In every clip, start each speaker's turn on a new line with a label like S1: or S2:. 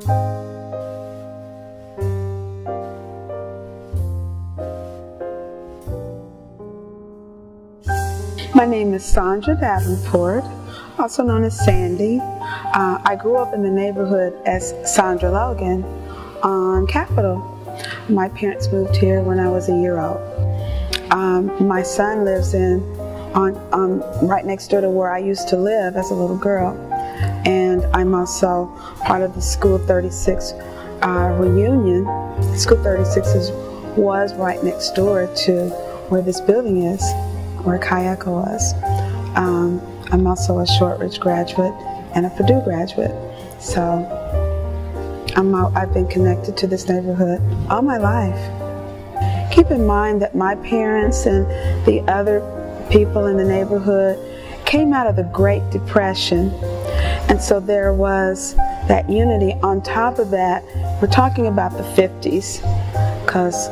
S1: My name is Sandra Davenport, also known as Sandy. I grew up in the neighborhood as Sandra Logan on Capitol. My parents moved here when I was a year old. My son lives right next door to where I used to live as a little girl. And I'm also part of the School 36 reunion. School 36 was right next door to where this building is, where Kayaka was. I'm also a Shortridge graduate and a Purdue graduate. So I've been connected to this neighborhood all my life. Keep in mind that my parents and the other people in the neighborhood came out of the Great Depression. And so there was that unity. On top of that, we're talking about the 50s, because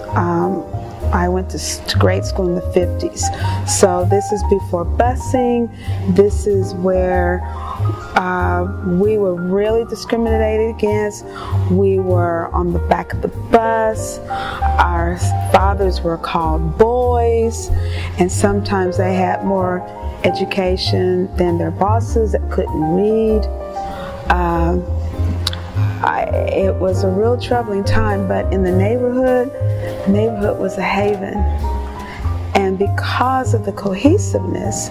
S1: I went to grade school in the 50s. So this is before busing. This is where we were really discriminated against. We were on the back of the bus. Our fathers were called boys, and sometimes they had more education than their bosses that couldn't read. It was a real troubling time, but in the neighborhood was a haven. And because of the cohesiveness,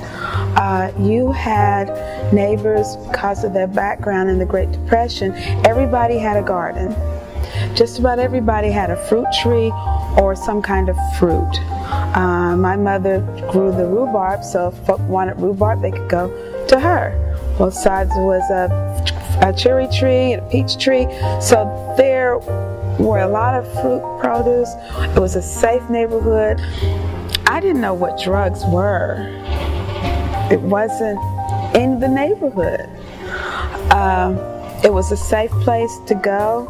S1: you had neighbors, because of their background in the Great Depression, everybody had a garden. Just about everybody had a fruit tree or some kind of fruit. My mother grew the rhubarb, so if folk wanted rhubarb, they could go to her. Both sides was a cherry tree and a peach tree, so there were a lot of fruit produce. It was a safe neighborhood. I didn't know what drugs were. It wasn't in the neighborhood. It was a safe place to go,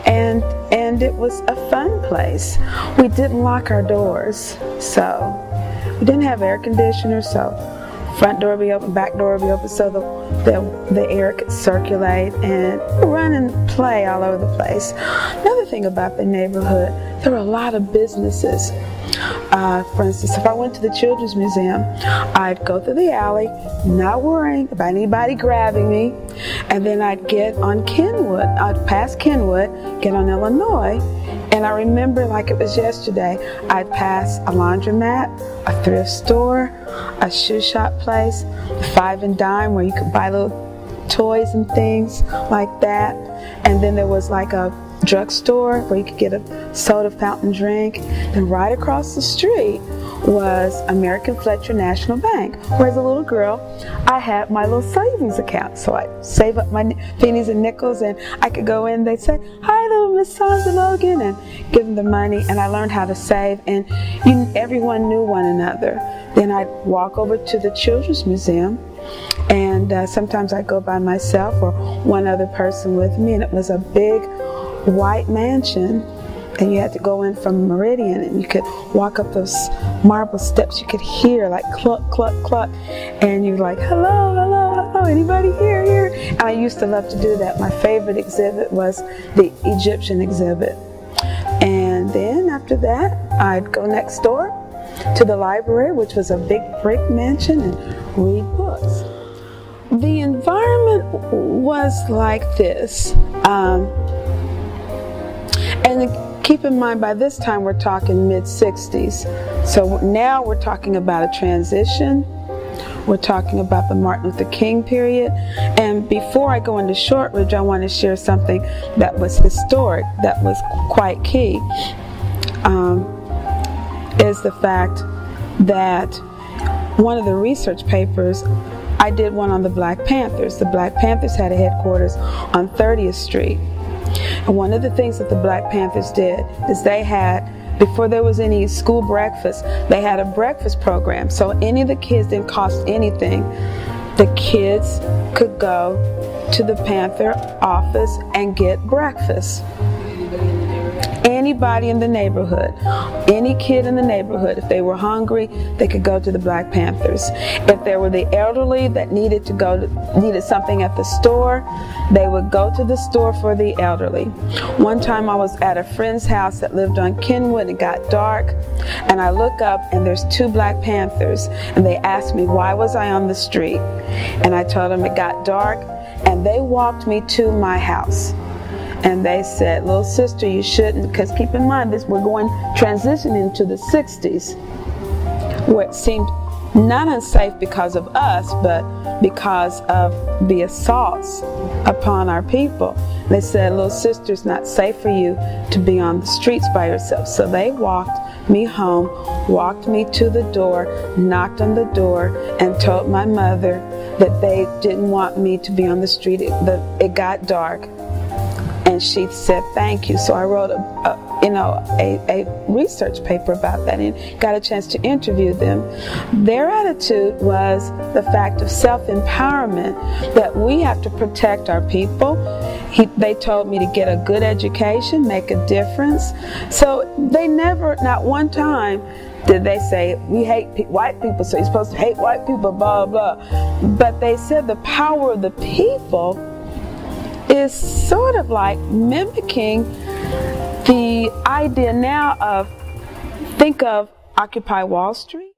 S1: and it was a fun place. We didn't lock our doors, so we didn't have air conditioners, so front door would be open, back door would be open, so the air could circulate and run and play all over the place. Another thing about the neighborhood, there were a lot of businesses. For instance, if I went to the Children's Museum, I'd go through the alley, not worrying about anybody grabbing me, and then I'd get on Kenwood. I'd pass Kenwood, get on Illinois, and I remember like it was yesterday, I'd pass a laundromat, a thrift store, a shoe shop place, the Five and Dime where you could buy little toys and things like that, and then there was like a drugstore where you could get a soda fountain drink. Then right across the street was American Fletcher National Bank, where as a little girl I had my little savings account, so I'd save up my pennies and nickels, and I could go in, they'd say, "Hi little Miss Sandra Logan," and give them the money, and I learned how to save, and everyone knew one another. Then I'd walk over to the Children's Museum, and sometimes I'd go by myself or one other person with me, and it was a big white mansion, and you had to go in from Meridian, and you could walk up those marble steps. You could hear like cluck, cluck, cluck, and you're like, "Hello, hello, hello, anybody here?" And I used to love to do that. My favorite exhibit was the Egyptian exhibit. And then after that, I'd go next door to the library, which was a big brick mansion, and read books. The environment was like this. And keep in mind, by this time we're talking mid-60s. So now we're talking about a transition. We're talking about the Martin Luther King period. And before I go into Shortridge, I want to share something that was historic, that was quite key, is the fact that one of the research papers, I did one on the Black Panthers. The Black Panthers had a headquarters on 30th Street. And one of the things that the Black Panthers did is they had, before there was any school breakfast, they had a breakfast program. So any of the kids didn't cost anything. The kids could go to the Panther office and get breakfast. anybody in the neighborhood, any kid in the neighborhood, if they were hungry, they could go to the Black Panthers. If there were the elderly that needed something at the store, they would go to the store for the elderly. One time I was at a friend's house that lived on Kenwood. It got dark, and I look up and there's 2 Black Panthers, and they asked me why was I on the street, and I told them it got dark, and they walked me to my house. And they said, little sister, you shouldn't, because keep in mind this, we're transitioning to the 60s, where it seemed not unsafe because of us, but because of the assaults upon our people. They said, little sister, it's not safe for you to be on the streets by yourself. So they walked me home, walked me to the door, knocked on the door, and told my mother that they didn't want me to be on the street. It got dark. And she said, thank you. So I wrote a research paper about that and got a chance to interview them. Their attitude was the fact of self-empowerment, that we have to protect our people. They told me to get a good education, make a difference. So they never, not one time, did they say, we hate white people, so you're supposed to hate white people, blah, blah. But they said the power of the people is sort of like mimicking the idea now of, think of Occupy Wall Street.